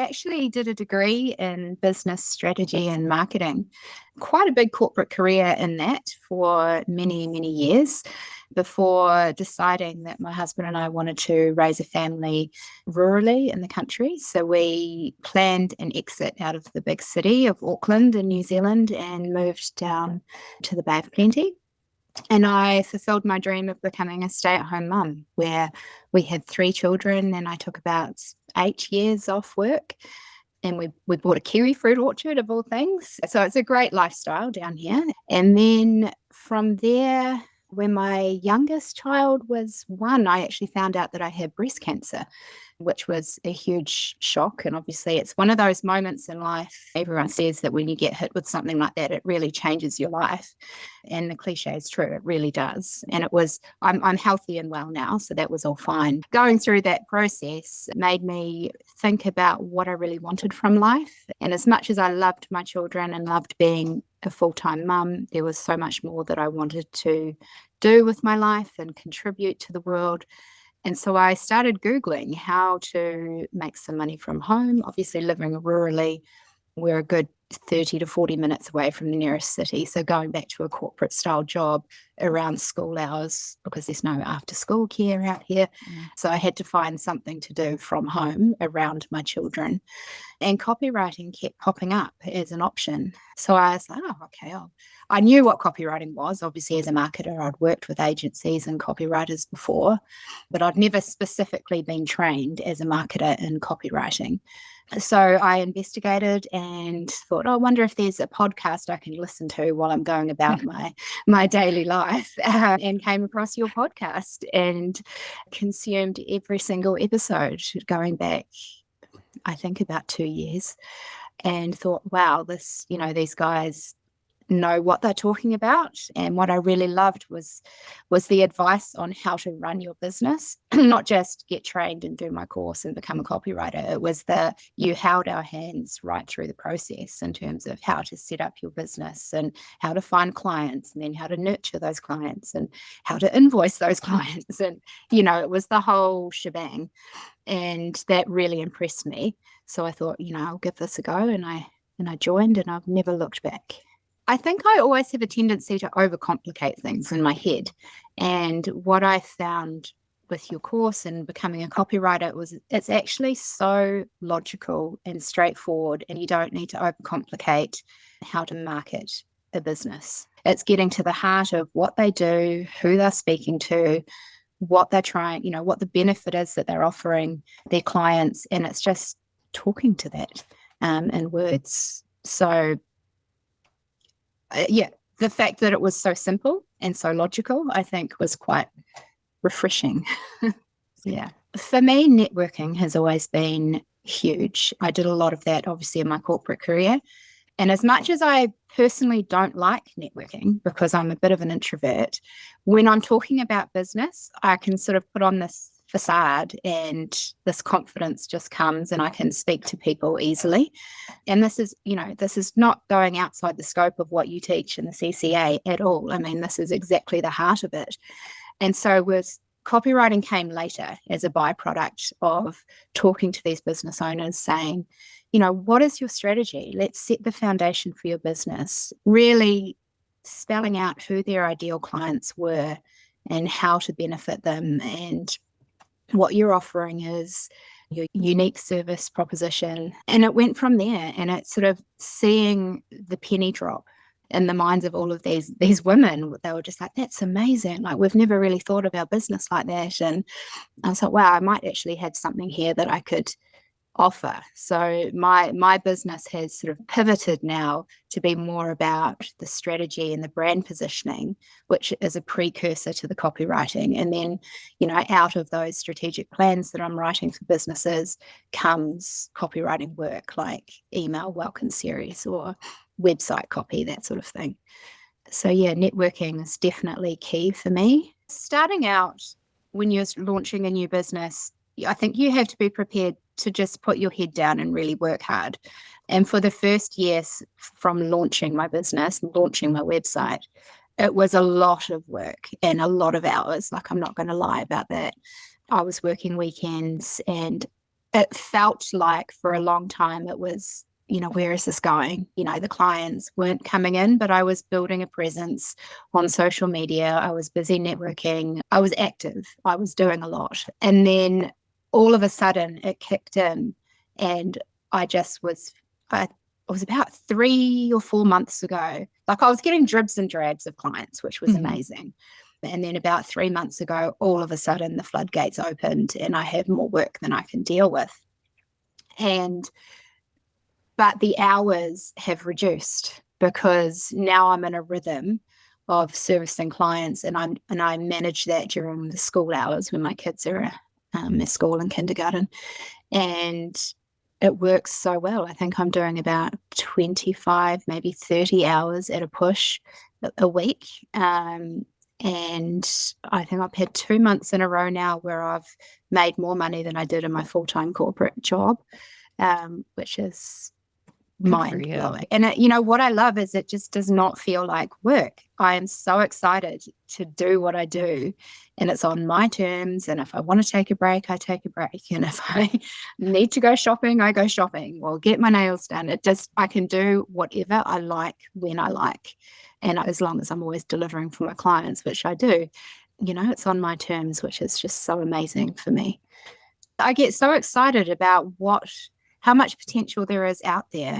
I actually did a degree in business strategy and marketing, quite a big corporate career in that for many, many years before deciding that my husband and I wanted to raise a family rurally in the country. So we planned an exit out of the big city of Auckland in New Zealand and moved down to the Bay of Plenty. And I fulfilled my dream of becoming a stay-at-home mum, where we had 3 children and I took about 8 years off work. And we bought a kiwi fruit orchard of all things. So it's a great lifestyle down here. And then from there, when my youngest child was 1, I actually found out that I had breast cancer, which was a huge shock. And obviously, it's one of those moments in life. Everyone says that when you get hit with something like that, it really changes your life. And the cliche is true, it really does. And I'm healthy and well now, so that was all fine. Going through that process made me think about what I really wanted from life. And as much as I loved my children and loved being a full-time mum, there was so much more that I wanted to do with my life and contribute to the world. And so I started Googling how to make some money from home. Obviously, living rurally, we're a good 30 to 40 minutes away from the nearest city. So going back to a corporate style job around school hours, because there's no after school care out here. So I had to find something to do from home around my children. And copywriting kept popping up as an option. So I was like, oh, okay. I knew what copywriting was. Obviously, as a marketer, I'd worked with agencies and copywriters before, but I'd never specifically been trained as a marketer in copywriting. So I investigated and thought, I wonder if there's a podcast I can listen to while I'm going about my daily life, and came across your podcast and consumed every single episode going back, I think, about 2 years, and thought, wow, these guys know what they're talking about. And what I really loved was the advice on how to run your business, not just get trained and do my course and become a copywriter. It was you held our hands right through the process in terms of how to set up your business and how to find clients and then how to nurture those clients and how to invoice those clients. And, it was the whole shebang. And that really impressed me. So I thought, I'll give this a go. And I joined and I've never looked back. I think I always have a tendency to overcomplicate things in my head. And what I found with your course and becoming a copywriter it's actually so logical and straightforward, and you don't need to overcomplicate how to market a business. It's getting to the heart of what they do, who they're speaking to, what they're trying, what the benefit is that they're offering their clients. And it's just talking to that in words. So the fact that it was so simple and so logical, I think, was quite refreshing. Yeah. For me, networking has always been huge. I did a lot of that, obviously, in my corporate career. And as much as I personally don't like networking because I'm a bit of an introvert, when I'm talking about business, I can sort of put on this facade and this confidence just comes and I can speak to people easily. And this is not going outside the scope of what you teach in the CCA at all. I mean, this is exactly the heart of it. And so copywriting came later as a byproduct of talking to these business owners saying, what is your strategy? Let's set the foundation for your business, really spelling out who their ideal clients were and how to benefit them and what your offering is, your unique service proposition. And it went from there, and it's sort of seeing the penny drop in the minds of all of these women. They were just like, that's amazing. Like, we've never really thought of our business like that. And I was like, wow, I might actually have something here that I could offer. So my business has sort of pivoted now to be more about the strategy and the brand positioning, which is a precursor to the copywriting. And then, out of those strategic plans that I'm writing for businesses comes copywriting work like email welcome series or website copy, that sort of thing. So yeah, networking is definitely key for me. Starting out, when you're launching a new business, I think you have to be prepared to just put your head down and really work hard. And for the first years from launching my business, launching my website, it was a lot of work and a lot of hours. Like, I'm not going to lie about that. I was working weekends and it felt like for a long time it was, where is this going? The clients weren't coming in, but I was building a presence on social media. I was busy networking. I was active. I was doing a lot. And then all of a sudden it kicked in, and I just was, it was about 3 or 4 months ago. Like, I was getting dribs and drabs of clients, which was amazing. And then about 3 months ago, all of a sudden the floodgates opened and I have more work than I can deal with. But the hours have reduced because now I'm in a rhythm of servicing clients, and I manage that during the school hours when my kids are at school and kindergarten. And it works so well. I think I'm doing about 25, maybe 30 hours at a push a week. And I think I've had 2 months in a row now where I've made more money than I did in my full-time corporate job, which is mind-blowing. And what I love is it just does not feel like work. I am so excited to do what I do, and it's on my terms. And if I want to take a break, I take a break. And if I need to go shopping, I go shopping or get my nails done. I can do whatever I like when I like. And as long as I'm always delivering for my clients, which I do, it's on my terms, which is just so amazing for me. I get so excited about how much potential there is out there.